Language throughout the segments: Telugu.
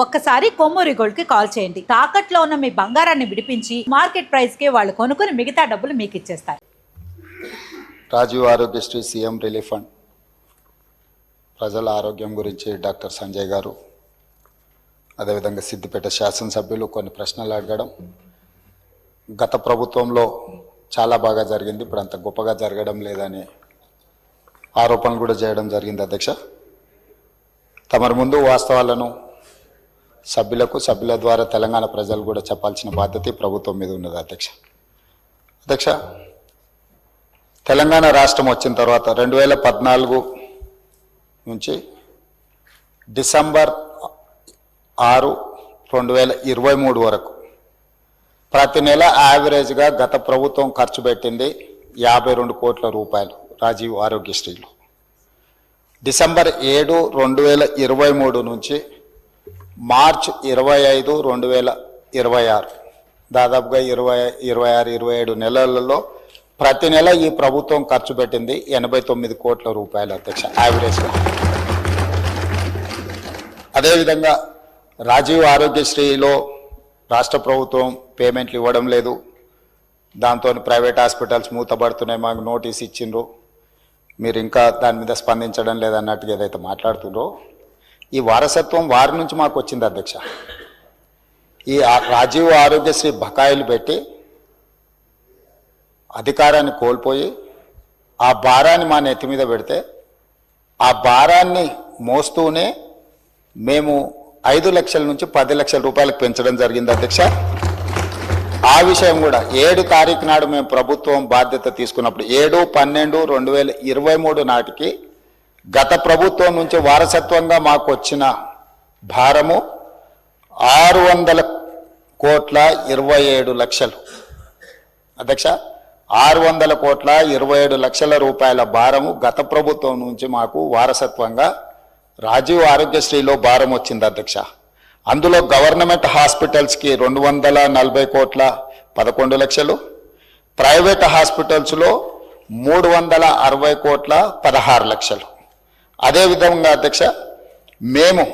ఒక్కసారి కొమ్మూరి గోల్డ్ కి కాల్ చేయండి. తాకట్లో ఉన్న మీ బంగారాన్ని విడిపించి మార్కెట్ ప్రైస్ కి వాళ్ళు కొనుక్కుని మిగతా డబ్బులు మీకు ఇచ్చేస్తారు. Rajiv Aarogyasri CM relief fund ప్రజల ఆరోగ్యం గురించి డాక్టర్ సంజయ్ గారు, అదేవిధంగా సిద్దిపేట శాసనసభ్యులు కొన్ని ప్రశ్నలు అడగడం, గత ప్రభుత్వంలో చాలా బాగా జరిగింది, ఇప్పుడు అంత గొప్పగా జరగడం లేదని ఆరోపణలు కూడా చేయడం జరిగింది. అధ్యక్ష, తమరి ముందు వాస్తవాలను సభ్యుల ద్వారా తెలంగాణ ప్రజలు కూడా చెప్పాల్సిన బాధ్యత ప్రభుత్వం మీద ఉన్నది. అధ్యక్ష, తెలంగాణ రాష్ట్రం వచ్చిన తర్వాత 2014 నుంచి డిసెంబర్ 6, 2023 వరకు ప్రతి నెల యావరేజ్గా గత ప్రభుత్వం ఖర్చు పెట్టింది 52 కోట్ల రూపాయలు రాజీవ్ ఆరోగ్యశ్రీలో. డిసెంబర్ 7, 2023 నుంచి మార్చ్ 25, 2026 దాదాపుగా 26-27 నెలలలో ప్రతి నెల ఈ ప్రభుత్వం ఖర్చు పెట్టింది 89 కోట్ల రూపాయలు. అధ్యక్ష, యావరేజ్గా. అదేవిధంగా రాజీవ్ ఆరోగ్యశ్రీలో రాష్ట్ర ప్రభుత్వం పేమెంట్లు ఇవ్వడం లేదు, దాంతో ప్రైవేట్ హాస్పిటల్స్ మూతపడుతున్నాయి, మాకు నోటీస్ ఇచ్చిండ్రు, మీరు ఇంకా దాని మీద స్పందించడం లేదన్నట్టుగా ఏదైతే మాట్లాడుతుండ్రో, ఈ వారసత్వం వారి నుంచి మాకు వచ్చింది. అధ్యక్ష, ఈ రాజీవ్ ఆరోగ్యశ్రీ బకాయిలు పెట్టి అధికారాన్ని కోల్పోయి ఆ భారాన్ని మా నెత్తి మీద పెడితే ఆ భారాన్ని మోస్తూనే మేము 5 లక్షల నుంచి 10 లక్షల రూపాయలకు పెంచడం జరిగింది. అధ్యక్ష, ఆ విషయం కూడా 7 తారీఖు నాడు మేము ప్రభుత్వం బాధ్యత తీసుకున్నప్పుడు 7/12/2023 నాటికి గత ప్రభుత్వం నుంచి వారసత్వంగా మాకు వచ్చిన భారము 600,27,00,000. అధ్యక్ష, 600,27,00,000 రూపాయల భారము గత ప్రభుత్వం నుంచి మాకు వారసత్వంగా రాజీవ్ ఆరోగ్యశ్రీలో భారం వచ్చింది. అధ్యక్ష, అందులో గవర్నమెంట్ హాస్పిటల్స్కి 240,11 లక్షలు, ప్రైవేట్ హాస్పిటల్స్లో 360,16 లక్షలు. అదేవిధంగా అధ్యక్ష, మేము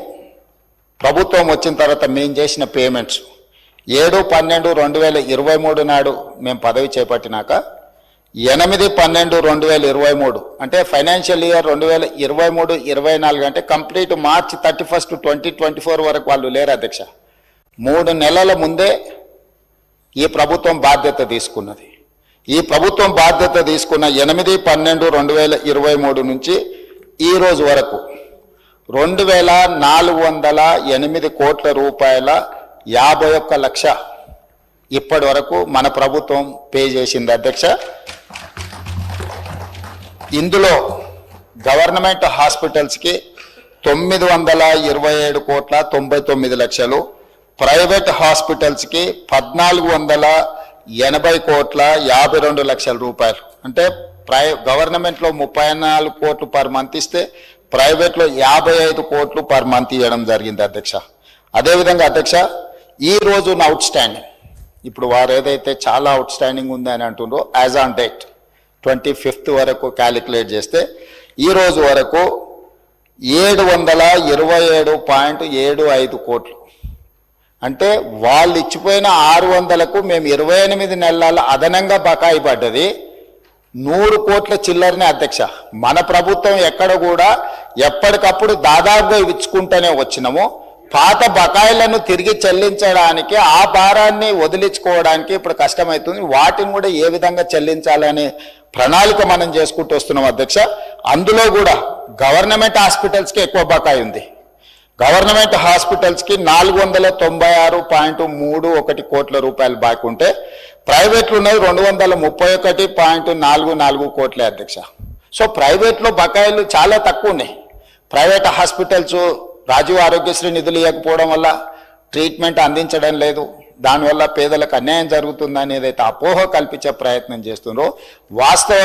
ప్రభుత్వం వచ్చిన తర్వాత మేము చేసిన పేమెంట్స్ 7/12/2023 నాడు మేము పదవి చేపట్టినాక 8/12/2023 అంటే ఫైనాన్షియల్ ఇయర్ 2023-24 అంటే కంప్లీట్ మార్చ్ 31, 2024 వరకు వాళ్ళు లేరు. అధ్యక్ష, 3 నెలల ముందే ఈ ప్రభుత్వం బాధ్యత తీసుకున్నది. ఈ ప్రభుత్వం బాధ్యత తీసుకున్న 8/12/2023 నుంచి ఈ రోజు వరకు 2,408 కోట్ల రూపాయల 51 లక్ష ఇప్పటి వరకు మన ప్రభుత్వం పే చేసింది. అధ్యక్ష, ఇందులో గవర్నమెంట్ హాస్పిటల్స్కి 927,99 లక్షలు, ప్రైవేట్ హాస్పిటల్స్కి 1,480,52 లక్షల రూపాయలు. అంటే గవర్నమెంట్లో 34 కోట్లు పర్ మంత్ ఇస్తే ప్రైవేట్లో 55 కోట్లు పర్ మంత్ ఇవ్వడం జరిగింది. అధ్యక్ష, అదేవిధంగా అధ్యక్ష, ఈ రోజు అవుట్ స్టాండింగ్, ఇప్పుడు వారు ఏదైతే చాలా అవుట్ స్టాండింగ్ ఉంది అని అంటుండ్రో, యాజ్ ఆన్ డేట్ 25th వరకు క్యాలిక్యులేట్ చేస్తే ఈ రోజు వరకు 727.75 కోట్లు. అంటే వాళ్ళు ఇచ్చిపోయిన 600కు మేము 28 నెలల అదనంగా బకాయి పడ్డది 100 కోట్ల చిల్లరనే. అధ్యక్ష, మన ప్రభుత్వం ఎక్కడ కూడా ఎప్పటికప్పుడు దాదాపుగా ఇచ్చుకుంటూనే వచ్చినాము. పాత బకాయిలను తిరిగి చెల్లించడానికి ఆ భారాన్ని వదిలించుకోవడానికి ఇప్పుడు కష్టమవుతుంది. వాటిని కూడా ఏ విధంగా చెల్లించాలనే ప్రణాళిక మనం చేసుకుంటూ వస్తున్నాం. అధ్యక్ష, అందులో కూడా గవర్నమెంట్ హాస్పిటల్స్కి ఎక్కువ బకాయి ఉంది. గవర్నమెంట్ హాస్పిటల్స్కి 496.31 కోట్ల రూపాయలు బాకీ ఉంటే ప్రైవేట్లు ఉన్నది 231.44 కోట్లే. అధ్యక్ష, సో ప్రైవేట్లో బకాయిలు చాలా తక్కువ ఉన్నాయి. ప్రైవేట్ హాస్పిటల్స్ రాజీవ్ ఆరోగ్యశ్రీ నిధులు ఇవ్వకపోవడం వల్ల ట్రీట్మెంట్ అందించడం లేదు, దానివల్ల పేదలకు అన్యాయం జరుగుతుందని ఏదైతే అపోహ కల్పించే ప్రయత్నం చేస్తుందో వాస్తవ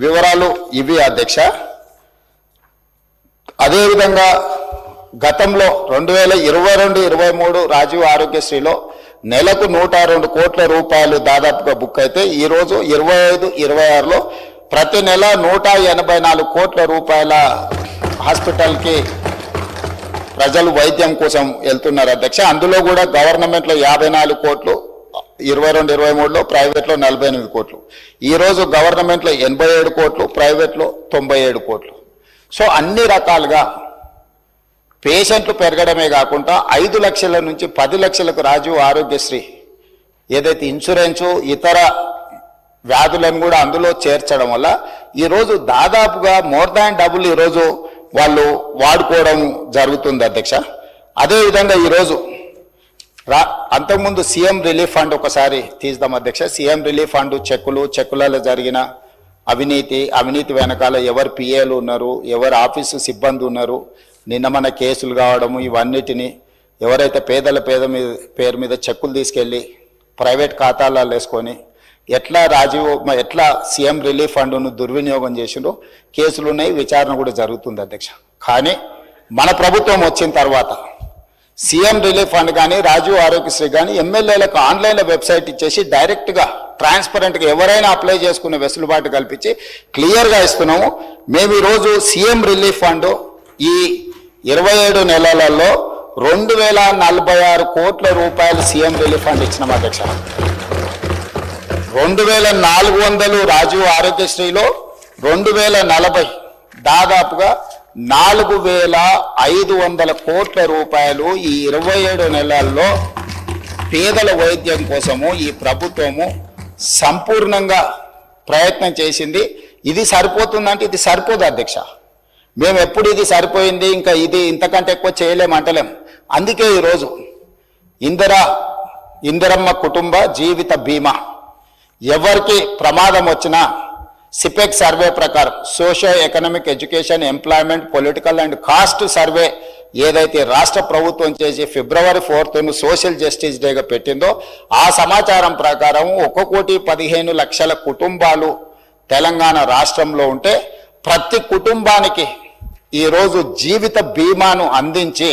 వివరాలు ఇవి. అధ్యక్ష, అదేవిధంగా గతంలో 2022-23 రాజీవ్ ఆరోగ్యశ్రీలో నెలకు 102 కోట్ల రూపాయలు దాదాపుగా బుక్ అయితే ఈరోజు 25-26లో ప్రతి నెల 184 కోట్ల రూపాయల హాస్పిటల్కి ప్రజలు వైద్యం కోసం వెళ్తున్నారు అధ్యక్ష. అందులో కూడా గవర్నమెంట్లో 54 కోట్లు, 22, 23లో ప్రైవేట్లో 48 కోట్లు. ఈరోజు గవర్నమెంట్లో 87 కోట్లు, ప్రైవేట్లో 97 కోట్లు. సో అన్ని రకాలుగా పేషెంట్లు పెరగడమే కాకుండా 5 లక్షల నుంచి 10 లక్షలకు రాజీవ్ ఆరోగ్యశ్రీ ఏదైతే ఇన్సూరెన్సు ఇతర వ్యాధులను కూడా అందులో చేర్చడం వల్ల ఈరోజు దాదాపుగా మోర్ దాన్ డబుల్ ఈరోజు వాళ్ళు వాడుకోవడం జరుగుతుంది అధ్యక్ష. అదేవిధంగా ఈరోజు అంతకుముందు సీఎం రిలీఫ్ ఫండ్ ఒకసారి తీద్దాం అధ్యక్ష. సీఎం రిలీఫ్ ఫండ్ చెక్కులలో జరిగిన అవినీతి వెనకాల ఎవరు పిఏలు ఉన్నారు, ఎవరు ఆఫీసు సిబ్బంది ఉన్నారు, నిన్న మన కేసులు కావడము, ఇవన్నిటిని ఎవరైతే పేరు మీద చెక్కులు తీసుకెళ్ళి ప్రైవేట్ ఖాతాలలో వేసుకొని ఎట్లా సీఎం రిలీఫ్ ఫండ్ను దుర్వినియోగం చేసిండ్రో కేసులు ఉన్నాయి, విచారణ కూడా జరుగుతుంది అధ్యక్ష. కానీ మన ప్రభుత్వం వచ్చిన తర్వాత సీఎం రిలీఫ్ ఫండ్ కానీ రాజీవ్ ఆరోగ్యశ్రీ కానీ ఎమ్మెల్యేలకు ఆన్లైన్లో వెబ్సైట్ ఇచ్చేసి డైరెక్ట్గా ట్రాన్స్పరెంట్గా ఎవరైనా అప్లై చేసుకునే వెసులుబాటు కల్పించి క్లియర్గా ఇస్తున్నాము. మేము ఈరోజు సీఎం రిలీఫ్ ఫండ్ ఈ 27 నెలలలో 2046 కోట్ల రూపాయలు సీఎం రిలీఫ్ ఫండ్ ఇచ్చినాం అధ్యక్ష. 2400 రాజీవ్ ఆరోగ్యశ్రీలో 2040 దాదాపుగా 4500 కోట్ల రూపాయలు ఈ 27 నెలల్లో పేదల వైద్యం కోసము ఈ ప్రభుత్వము సంపూర్ణంగా ప్రయత్నం చేసింది. ఇది సరిపోతుందంటే ఇది సరిపోదు అధ్యక్ష. మేము ఎప్పుడు ఇది సరిపోయింది ఇంకా ఇది ఇంతకంటే ఎక్కువ చేయలేమంటలేం. అందుకే ఈరోజు ఇందిరమ్మ కుటుంబ జీవిత బీమా ఎవరికి ప్రమాదం వచ్చినా సిపెక్ సర్వే ప్రకారం socio economic education employment political and caste survey ఏదైతే రాష్ట్ర ప్రభుత్వం చేసి February 4th సోషల్ జస్టిస్ డేగా పెట్టిందో ఆ సమాచారం ప్రకారం 1,15,00,000 కుటుంబాలు తెలంగాణ రాష్ట్రంలో ఉంటే ప్రతి కుటుంబానికి ఈరోజు జీవిత బీమాను అందించి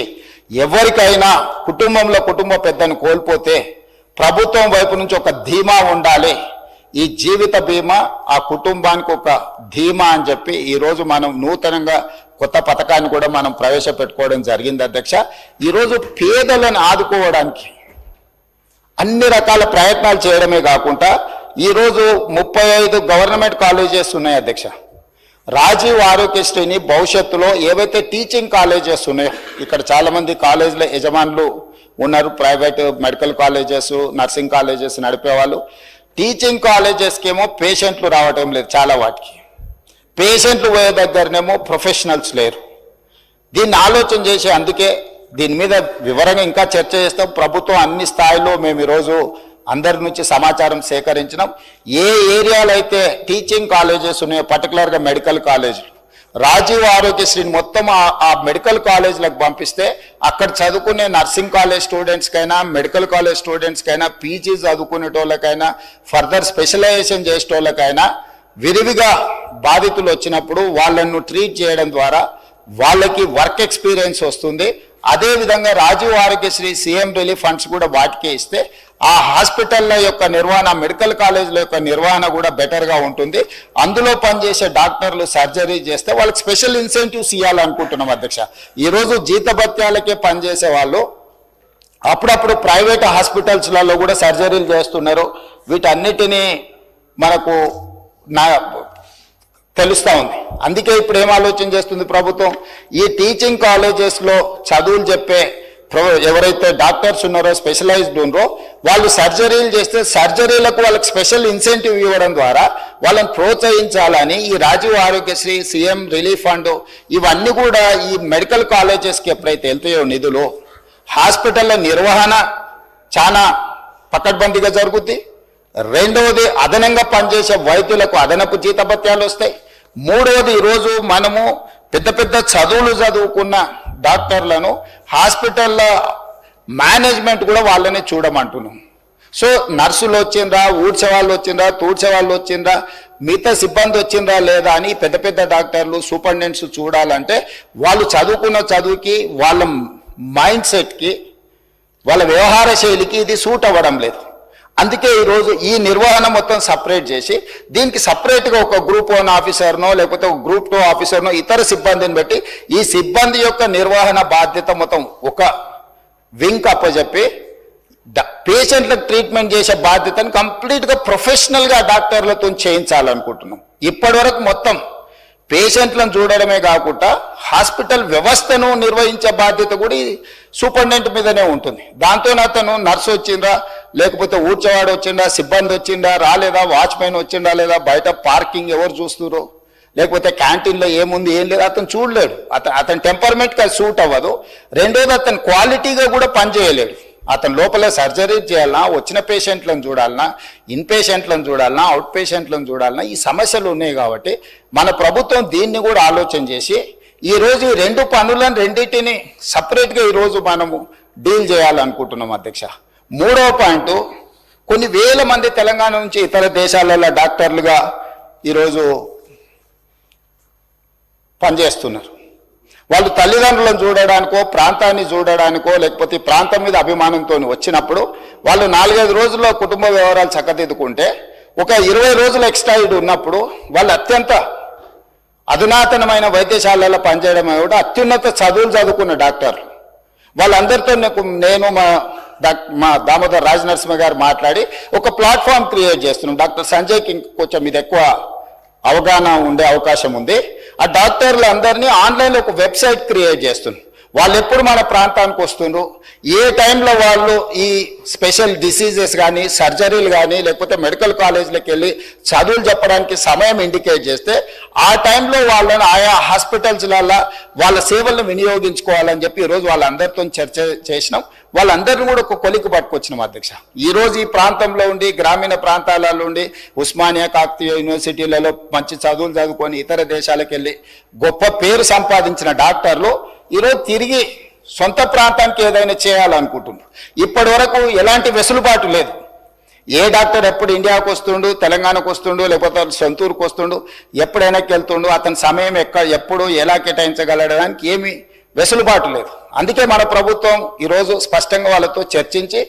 ఎవరికైనా కుటుంబ పెద్దను కోల్పోతే ప్రభుత్వం వైపు నుంచి ఒక ధీమా ఉండాలి, ఈ జీవిత బీమా ఆ కుటుంబానికి ఒక ధీమా అని చెప్పి ఈరోజు మనం నూతనంగా కొత్త పథకాన్ని కూడా మనం ప్రవేశపెట్టుకోవడం జరిగింది అధ్యక్ష. ఈరోజు పేదలను ఆదుకోవడానికి అన్ని రకాల ప్రయత్నాలు చేయడమే కాకుండా ఈరోజు 35 గవర్నమెంట్ కాలేజెస్ ఉన్నాయి అధ్యక్ష. రాజీవ్ ఆరోగ్యశ్రీని భవిష్యత్తులో ఏవైతే టీచింగ్ కాలేజెస్ ఉన్నాయో, ఇక్కడ చాలామంది కాలేజీల యజమానులు ఉన్నారు, private medical colleges nursing colleges నడిపేవాళ్ళు. టీచింగ్ కాలేజెస్కి ఏమో పేషెంట్లు రావటం లేదు, చాలా వాటికి పేషెంట్లు పోయే దగ్గరనేమో ప్రొఫెషనల్స్ లేరు. దీన్ని ఆలోచన చేసి అందుకే దీని మీద వివరంగా ఇంకా చర్చ చేస్తాం. ప్రభుత్వం అన్ని స్థాయిలో మేము ఈరోజు అందరి నుంచి సమాచారం సేకరించినాం. ఏ ఏరియాలో అయితే టీచింగ్ కాలేజెస్ ఉన్నాయో పర్టికులర్గా మెడికల్ కాలేజీలు రాజీవ్ ఆరోగ్యశ్రీని మొత్తం ఆ మెడికల్ కాలేజీలకు పంపిస్తే అక్కడ చదువుకునే నర్సింగ్ కాలేజ్ స్టూడెంట్స్కైనా మెడికల్ కాలేజ్ స్టూడెంట్స్కైనా పీజీ చదువుకునేటోళ్ళకైనా ఫర్దర్ స్పెషలైజేషన్ చేసేటోళ్ళకైనా విరివిగా బాధితులు వచ్చినప్పుడు వాళ్ళను ట్రీట్ చేయడం ద్వారా వాళ్ళకి వర్క్ ఎక్స్పీరియన్స్ వస్తుంది. అదేవిధంగా Rajiv Aarogyasri CM relief funds కూడా వాటికే ఇస్తే ఆ హాస్పిటల్ల యొక్క నిర్వహణ మెడికల్ కాలేజీల యొక్క నిర్వహణ కూడా బెటర్గా ఉంటుంది. అందులో పనిచేసే డాక్టర్లు సర్జరీ చేస్తే వాళ్ళకి స్పెషల్ ఇన్సెంటివ్స్ ఇవ్వాలనుకుంటున్నాం అధ్యక్ష. ఈరోజు జీతభత్యాలకే పనిచేసే వాళ్ళు అప్పుడప్పుడు ప్రైవేట్ హాస్పిటల్స్లలో కూడా సర్జరీలు చేస్తున్నారు. వీటన్నిటినీ మనకు తెలుస్తూ ఉంది. అందుకే ఇప్పుడు ఏం ఆలోచన చేస్తుంది ప్రభుత్వం, ఈ టీచింగ్ కాలేజెస్లో చదువులు చెప్పే ఎవరైతే డాక్టర్స్ ఉన్నారో స్పెషలైజ్డ్ ఉన్నారో వాళ్ళు సర్జరీలు చేస్తే సర్జరీలకు వాళ్ళకి స్పెషల్ ఇన్సెంటివ్ ఇవ్వడం ద్వారా వాళ్ళని ప్రోత్సహించాలని ఈ Rajiv Aarogyasri CM relief fund ఇవన్నీ కూడా ఈ మెడికల్ కాలేజెస్కి ఎప్పుడైతే వెళ్తాయో నిధులు హాస్పిటల్ల నిర్వహణ చాలా పకడ్బందీగా జరుగుద్ది. రెండవది అదనంగా పనిచేసే వైద్యులకు అదనపు జీతభత్యాలు వస్తాయి. మూడవది ఈరోజు మనము పెద్ద పెద్ద చదువులు చదువుకున్న డాక్టర్లను హాస్పిటల్ల మేనేజ్మెంట్ కూడా వాళ్ళనే చూడమంటున్నాం. సో నర్సులు వచ్చిండ్రా, ఊడ్చే వాళ్ళు వచ్చిండ్రా, తూడ్చే వాళ్ళు వచ్చిండ్రా, మిగతా సిబ్బంది వచ్చిండ్రా లేదా అని పెద్ద పెద్ద డాక్టర్లు సూపరింటెండెంట్స్ చూడాలంటే వాళ్ళు చదువుకున్న చదువుకి వాళ్ళ మైండ్ సెట్కి వాళ్ళ వ్యవహార శైలికి ఇది సూట్ అవ్వడం లేదు. అందుకే ఈరోజు ఈ నిర్వహణ మొత్తం సపరేట్ చేసి దీనికి సపరేట్గా ఒక గ్రూప్ 1 ఆఫీసర్నో లేకపోతే ఒక గ్రూప్ 2 ఆఫీసర్నో ఇతర సిబ్బందిని పెట్టి ఈ సిబ్బంది యొక్క నిర్వహణ బాధ్యత మొత్తం ఒక వింగ్ అప్పచెప్పి పేషెంట్లకు ట్రీట్మెంట్ చేసే బాధ్యతను కంప్లీట్గా ప్రొఫెషనల్గా డాక్టర్లతో చేయించాలనుకుంటున్నాం. ఇప్పటి వరకు మొత్తం పేషెంట్లను చూడడమే కాకుండా హాస్పిటల్ వ్యవస్థను నిర్వహించే బాధ్యత కూడా సూపరింటెండెంట్ మీదనే ఉంటుంది. దాంతో అతను నర్సు వచ్చిందా, లేకపోతే ఊడ్చేవాడు వచ్చిందా, సిబ్బంది వచ్చిందా రాలేదా, వాచ్మెన్ వచ్చిందా లేదా, బయట పార్కింగ్ ఎవరు చూస్తున్నారు, లేకపోతే క్యాంటీన్లో ఏముంది ఏం లేదు అతను చూడలేడు. అతని టెంపర్మెంట్కి అది సూట్ అవ్వదు. రెండోది అతను క్వాలిటీగా కూడా పనిచేయలేడు. అతను లోపల సర్జరీ చేయాలన్నా, వచ్చిన పేషెంట్లను చూడాలన్నా, ఇన్ పేషెంట్లను చూడాలన్నా, అవుట్ పేషెంట్లను చూడాలన్నా ఈ సమస్యలు ఉన్నాయి. కాబట్టి మన ప్రభుత్వం దీన్ని కూడా ఆలోచన చేసి ఈరోజు ఈ 2 పనులను రెండింటిని సపరేట్గా ఈరోజు మనము డీల్ చేయాలనుకుంటున్నాం అధ్యక్ష. 3వ పాయింట్, కొన్ని వేల మంది తెలంగాణ నుంచి ఇతర దేశాలలో డాక్టర్లుగా ఈరోజు పనిచేస్తున్నారు. వాళ్ళు తల్లిదండ్రులను చూడడానికో, ప్రాంతాన్ని చూడడానికో, లేకపోతే ప్రాంతం మీద అభిమానంతో వచ్చినప్పుడు వాళ్ళు 4-5 రోజుల్లో కుటుంబ వ్యవహారాలు చక్కదిద్దుకుంటే ఒక 20 రోజులు ఎక్స్ట్రా ఉన్నప్పుడు వాళ్ళు అత్యంత అధునాతనమైన వైద్యశాలలో పనిచేయడమే కూడా అత్యున్నత చదువులు చదువుకున్న డాక్టర్లు. వాళ్ళందరితో నేను మా దామోదర్ రాజనరసింహ గారు మాట్లాడి ఒక ప్లాట్ఫామ్ క్రియేట్ చేస్తున్నాం. డాక్టర్ సంజయ్కి కొంచెం ఇది ఎక్కువ అవగాహన ఉండే అవకాశం ఉంది. ఆ డాక్టర్లు అందరినీ ఆన్లైన్లో ఒక వెబ్సైట్ క్రియేట్ చేస్తున్నారు. వాళ్ళు ఎప్పుడు మన ప్రాంతానికి వస్తుండ్రు, ఏ టైంలో వాళ్ళు ఈ స్పెషల్ డిసీజెస్ కానీ, సర్జరీలు కానీ, లేకపోతే మెడికల్ కాలేజీలకు వెళ్ళి చదువులు చెప్పడానికి సమయం ఇండికేట్ చేస్తే ఆ టైంలో వాళ్ళని ఆయా హాస్పిటల్స్లలో వాళ్ళ సేవలను వినియోగించుకోవాలని చెప్పి ఈరోజు వాళ్ళందరితో చర్చ చేసినాం. వాళ్ళందరినీ కూడా ఒక కొలికి పట్టుకొచ్చినాం అధ్యక్ష. ఈరోజు ఈ ప్రాంతంలో ఉండి, గ్రామీణ ప్రాంతాలలో ఉండి, ఉస్మానియా, కాకతీయ యూనివర్సిటీలలో మంచి చదువులు చదువుకొని ఇతర దేశాలకు వెళ్ళి గొప్ప పేరు సంపాదించిన డాక్టర్లు ఈరోజు తిరిగి సొంత ప్రాంతానికి ఏదైనా చేయాలనుకుంటున్నారు. ఇప్పటి వరకు ఎలాంటి వెసులుబాటు లేదు. ఏ డాక్టర్ ఎప్పుడు ఇండియాకు వస్తుండు, తెలంగాణకు వస్తుండు, లేకపోతే సొంతూరుకు వస్తుండు, ఎప్పుడైనా వెళ్తుండు, అతని సమయం ఎప్పుడు ఎలా కేటాయించగలడానికి ఏమీ వెసులుబాటు లేదు. అందుకే మన ప్రభుత్వం ఈరోజు స్పష్టంగా వాళ్ళతో చర్చించి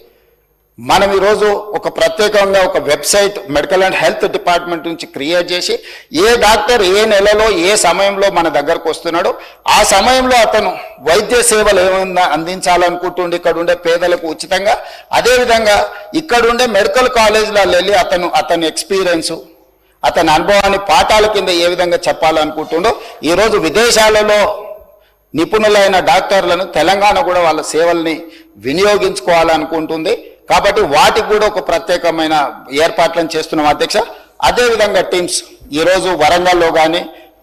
మనం ఈరోజు ఒక ప్రత్యేకంగా ఒక website medical and health department నుంచి క్రియేట్ చేసి ఏ డాక్టర్ ఏ నెలలో ఏ సమయంలో మన దగ్గరకు వస్తున్నాడో ఆ సమయంలో అతను వైద్య సేవలు ఏమైనా అందించాలనుకుంటుండే ఇక్కడ ఉండే పేదలకు ఉచితంగా, అదేవిధంగా ఇక్కడ ఉండే మెడికల్ కాలేజీలలో వెళ్ళి అతని ఎక్స్పీరియన్సు, అతని అనుభవాన్ని పాఠాల కింద ఏ విధంగా చెప్పాలనుకుంటుండో ఈరోజు విదేశాలలో నిపుణులైన డాక్టర్లను తెలంగాణ కూడా వాళ్ళ సేవల్ని వినియోగించుకోవాలనుకుంటుంది. కాబట్టి వాటికి కూడా ఒక ప్రత్యేకమైన ఏర్పాట్లను చేస్తున్నాం అధ్యక్ష. అదేవిధంగా టీమ్స్ ఈరోజు వరంగల్లో కానీ,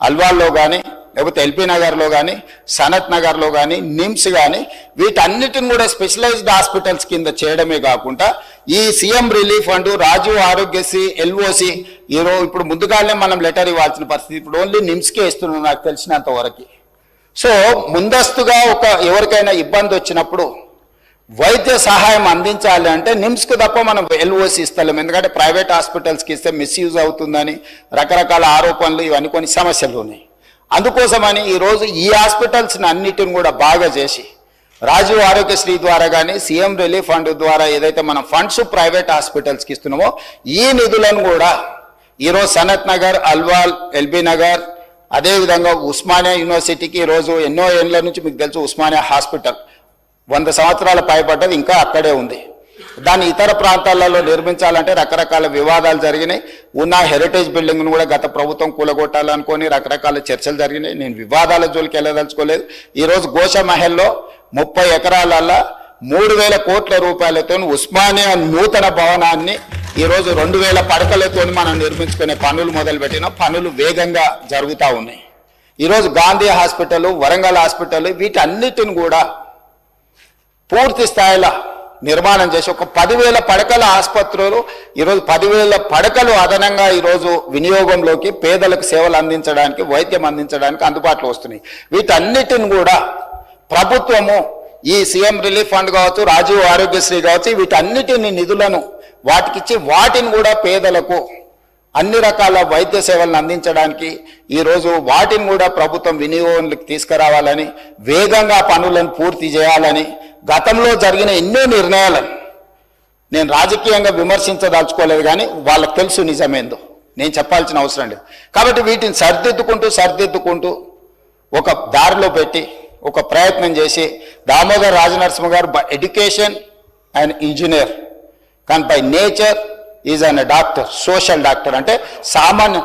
అల్వాల్లో కానీ, లేకపోతే ఎల్పీ నగర్లో కానీ, సనత్ నగర్లో కానీ, నిమ్స్ కానీ వీటన్నిటిని కూడా స్పెషలైజ్డ్ హాస్పిటల్స్ కింద చేయడమే కాకుండా ఈ CM relief fund, Rajiv Aarogyasri, LOC ఇప్పుడు ముందుగానే మనం లెటర్ ఇవ్వాల్సిన పరిస్థితి. ఇప్పుడు ఓన్లీ నిమ్స్కే ఇస్తున్నాం నాకు తెలిసినంత వరకు. సో ముందస్తుగా ఎవరికైనా ఇబ్బంది వచ్చినప్పుడు వైద్య సహాయం అందించాలి అంటే నిమ్స్కి తప్ప మనం ఎల్ఓసి ఇస్తలేం. ఎందుకంటే ప్రైవేట్ హాస్పిటల్స్కి ఇస్తే మిస్యూజ్ అవుతుందని రకరకాల ఆరోపణలు, ఇవన్నీ కొన్ని సమస్యలు ఉన్నాయి. అందుకోసమని ఈరోజు ఈ హాస్పిటల్స్ని అన్నిటిని కూడా బాగా చేసి రాజీవ్ ఆరోగ్యశ్రీ ద్వారా కానీ, సీఎం రిలీఫ్ ఫండ్ ద్వారా ఏదైతే మనం ఫండ్స్ ప్రైవేట్ హాస్పిటల్స్కి ఇస్తున్నామో ఈ నిధులను కూడా ఈరోజు సనత్ నగర్, అల్వాల్, ఎల్బీ నగర్, అదేవిధంగా ఉస్మానియా యూనివర్సిటీకి ఈరోజు ఎన్నో ఏళ్ళ నుంచి మీకు తెలుసు ఉస్మానియా హాస్పిటల్ 100 సంవత్సరాల పైబడ్డది, ఇంకా అక్కడే ఉంది. దాన్ని ఇతర ప్రాంతాలలో నిర్మించాలంటే రకరకాల వివాదాలు జరిగినాయి. ఉన్న హెరిటేజ్ బిల్డింగ్ను కూడా గత ప్రభుత్వం కూలగొట్టాలనుకొని రకరకాల చర్చలు జరిగినాయి. నేను వివాదాల జోలికి వెళ్ళదలుచుకోలేదు. ఈరోజు గోషమహల్లో 30 ఎకరాలలో 3,000 కోట్ల రూపాయలతో ఉస్మానియా నూతన భవనాన్ని ఈరోజు 2,000 పడకలతో మనం నిర్మించుకునే పనులు మొదలుపెట్టిన పనులు వేగంగా జరుగుతూ ఉన్నాయి. ఈరోజు గాంధీ హాస్పిటల్, వరంగల్ హాస్పిటల్ వీటన్నిటిని కూడా పూర్తి స్థాయిలో నిర్మాణం చేసి ఒక 10,000 పడకల ఆసుపత్రులు ఈరోజు 10,000 పడకలు అదనంగా ఈరోజు వినియోగంలోకి పేదలకు సేవలు అందించడానికి, వైద్యం అందించడానికి అందుబాటులో వస్తున్నాయి. వీటన్నిటిని కూడా ప్రభుత్వము ఈ సీఎం రిలీఫ్ ఫండ్ కావచ్చు, రాజీవ్ ఆరోగ్యశ్రీ కావచ్చు, వీటన్నిటిని నిధులను వాటికిచ్చి వాటిని కూడా పేదలకు అన్ని రకాల వైద్య సేవలను అందించడానికి ఈరోజు వాటిని కూడా ప్రభుత్వం వినియోగంలోకి తీసుకురావాలని, వేగంగా పనులను పూర్తి చేయాలని, గతంలో జరిగిన ఎన్నో నిర్ణయాలను నేను రాజకీయంగా విమర్శించదలుచుకోలేదు, కానీ వాళ్ళకి తెలుసు నిజమేందో, నేను చెప్పాల్సిన అవసరం లేదు. కాబట్టి వీటిని సర్దిద్దుకుంటూ ఒక దారిలో పెట్టి ఒక ప్రయత్నం చేసి దామోదర్ రాజనరసింహ గారు ఎడ్యుకేషన్ అండ్ ఇంజనీర్, కానీ by nature is an doctor, social doctor. అంటే సామాన్య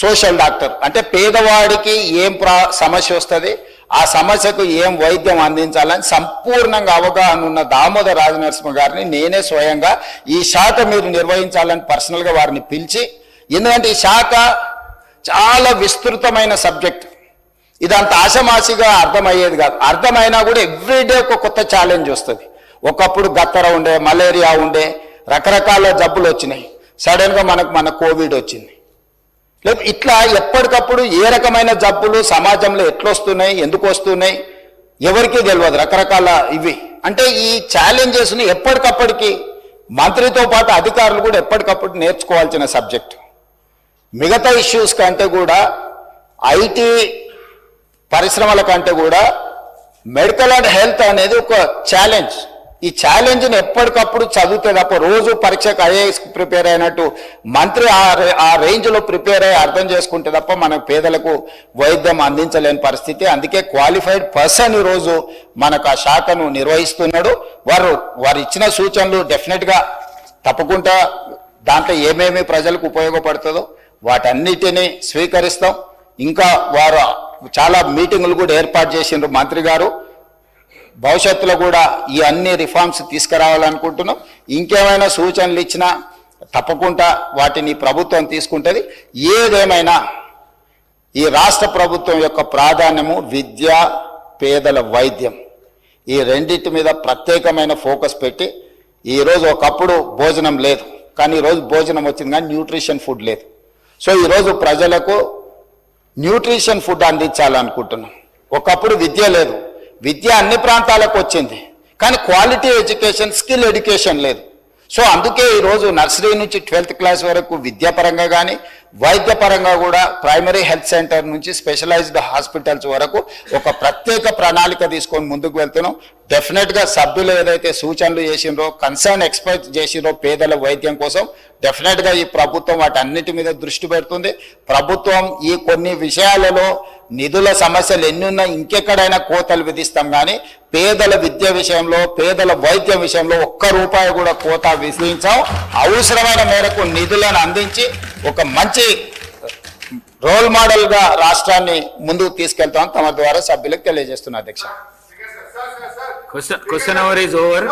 సోషల్ డాక్టర్ అంటే పేదవాడికి ఏం సమస్య వస్తుంది, ఆ సమస్యకు ఏం వైద్యం అందించాలని సంపూర్ణంగా అవగాహన ఉన్న దామోదర్ రాజనరసింహ గారిని నేనే స్వయంగా ఈ శాఖ మీరు నిర్వహించాలని పర్సనల్గా వారిని పిలిచి, ఎందుకంటే ఈ శాఖ చాలా విస్తృతమైన సబ్జెక్ట్, ఇదంత ఆశమాసిగా అర్థమయ్యేది కాదు. అర్థమైనా కూడా ఎవ్రీడే ఒక కొత్త ఛాలెంజ్ వస్తుంది. ఒకప్పుడు గత్తర ఉండే, మలేరియా ఉండే, రకరకాల జబ్బులు వచ్చినాయి, సడన్గా మన కోవిడ్ వచ్చింది. లేదు ఇట్లా ఎప్పటికప్పుడు ఏ రకమైన జబ్బులు సమాజంలో ఎట్లొస్తున్నాయి, ఎందుకు వస్తున్నాయి, ఎవరికీ తెలియదు. రకరకాల ఇవి అంటే ఈ ఛాలెంజెస్ని ఎప్పటికప్పటికి మంత్రితో పాటు అధికారులు కూడా ఎప్పటికప్పుడు నేర్చుకోవాల్సిన సబ్జెక్ట్. మిగతా ఇష్యూస్ కంటే కూడా ఐటీ పరిశ్రమల కంటే కూడా మెడికల్ అండ్ హెల్త్ అనేది ఒక ఛాలెంజ్. ఈ ఛాలెంజ్ని ఎప్పటికప్పుడు చదివితే తప్ప రోజు పరీక్షకు ఐఏఎస్కి ప్రిపేర్ అయినట్టు మంత్రి ఆ రేంజ్లో ప్రిపేర్ అయ్యి అర్థం చేసుకుంటే తప్ప మన పేదలకు వైద్యం అందించలేని పరిస్థితి. అందుకే క్వాలిఫైడ్ పర్సన్ ఈరోజు మనకు ఆ శాఖను నిర్వహిస్తున్నాడు. వారు ఇచ్చిన సూచనలు డెఫినెట్గా తప్పకుండా దాంట్లో ఏమేమి ప్రజలకు ఉపయోగపడుతుందో వాటన్నిటినీ స్వీకరిస్తాం. ఇంకా వారు చాలా మీటింగులు కూడా ఏర్పాటు చేసిండ్రు మంత్రి గారు. భవిష్యత్తులో కూడా ఈ అన్ని రిఫార్మ్స్ తీసుకురావాలనుకుంటున్నాం. ఇంకేమైనా సూచనలు ఇచ్చినా తప్పకుండా వాటిని ప్రభుత్వం తీసుకుంటుంది. ఏదేమైనా ఈ రాష్ట్ర ప్రభుత్వం యొక్క ప్రాధాన్యము విద్య, పేదల వైద్యం, ఈ రెండింటి మీద ప్రత్యేకమైన ఫోకస్ పెట్టి, ఈరోజు ఒకప్పుడు భోజనం లేదు, కానీ ఈరోజు భోజనం వచ్చింది, కానీ న్యూట్రిషన్ ఫుడ్ లేదు. సో ఈరోజు ప్రజలకు న్యూట్రిషన్ ఫుడ్ అందించాలనుకుంటున్నాం. ఒకప్పుడు విద్య లేదు, విద్య అన్ని ప్రాంతాలకు వచ్చింది, కానీ క్వాలిటీ ఎడ్యుకేషన్, స్కిల్ ఎడ్యుకేషన్ లేదు. సో అందుకే ఈరోజు నర్సరీ నుంచి 12th క్లాస్ వరకు విద్యాపరంగా కానీ వైద్యపరంగా కూడా ప్రైమరీ హెల్త్ సెంటర్ నుంచి స్పెషలైజ్డ్ హాస్పిటల్స్ వరకు ఒక ప్రత్యేక ప్రణాళిక తీసుకొని ముందుకు వెళ్తున్నాం. డెఫినెట్గా సభ్యులు ఏదైతే సూచనలు చేసిండ్రో, కన్సర్న్ ఎక్స్పర్ట్ చేసిండ్రో పేదల వైద్యం కోసం, డెఫినెట్గా ఈ ప్రభుత్వం వాటన్నిటి మీద దృష్టి పెడుతుంది. ప్రభుత్వం ఈ కొన్ని విషయాలలో నిధుల సమస్యలు ఎన్ని ఉన్నా ఇంకెక్కడైనా కోతలు విధిస్తాం, కానీ పేదల విద్య విషయంలో, పేదల వైద్యం విషయంలో ఒక్క రూపాయి కూడా కోత విధించాం. అవసరమైన మేరకు నిధులను అందించి ఒక మంచి రోల్ మోడల్గా రాష్ట్రాన్ని ముందుకు తీసుకెళ్తాం తమ ద్వారా సభ్యులకు తెలియజేస్తున్నా. అధ్యక్ష, క్వశ్చన్ అవర్ ఈజ్ ఓవర్.